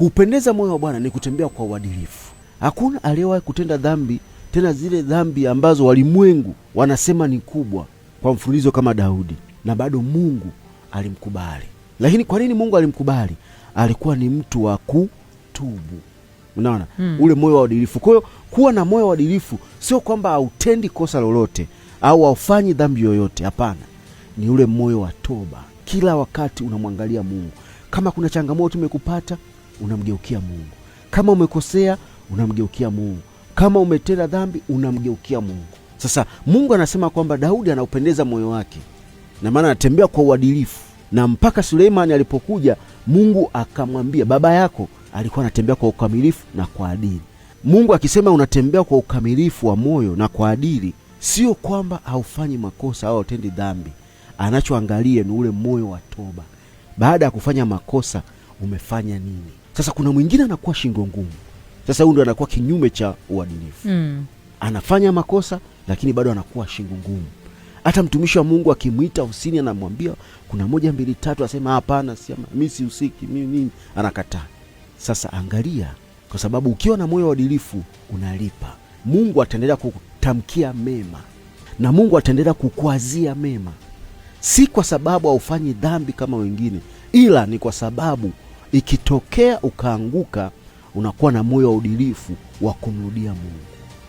Kuupendeza moyo wa Bwana ni kutembea kwa uadilifu. Hakuna aliyewahi kutenda dhambi, tena zile dhambi ambazo walimwengu wanasema ni kubwa, kwa mfululizo kama Daudi, na bado Mungu alimkubali. Lakini kwa nini Mungu alimkubali? Alikuwa ni mtu wa kutubu. Unaona? Ule moyo wa uadilifu. Kwa hiyo kuwa na moyo wa uadilifu sio kwamba hautendi kosa lolote au haufanyi dhambi yoyote. Hapana. Ni ule moyo wa toba. Kila wakati unamwangalia Mungu. Kama kuna changamoto imekupata, unamgeukia Mungu. Kama umekosea, unamgeukia Mungu. Kama umetenda dhambi, unamgeukia Mungu. Sasa Mungu anasema kwamba Daudi anaupendeza moyo wake, na maana anatembea kwa uadilifu. Na mpaka Suleimani alipokuja, Mungu akamwambia, baba yako alikuwa anatembea kwa ukamilifu na kwa adili. Mungu akisema unatembea kwa ukamilifu wa moyo na kwa adili, sio kwamba haufanyi makosa au hautendi dhambi. Anachoangalia ni ule moyo wa toba. Baada ya kufanya makosa, umefanya nini? Sasa kuna mwingine anakuwa shingo ngumu. Sasa huyu ndo anakuwa kinyume cha uadilifu. Anafanya makosa lakini bado anakuwa shingo ngumu. Hata mtumishi wa Mungu akimwita ofisini, anamwambia kuna 1 2 3, asema hapana, mimi sihusiki, mimi nini, anakataa. Sasa angalia, kwa sababu ukiwa na moyo wa uadilifu unalipa. Mungu ataendelea kukutamkia mema na Mungu ataendelea kukuazia mema, si kwa sababu haufanyi dhambi kama wengine, ila ni kwa sababu ikitokea ukaanguka, unakuwa na moyo wa uadilifu wa kumrudia Mungu.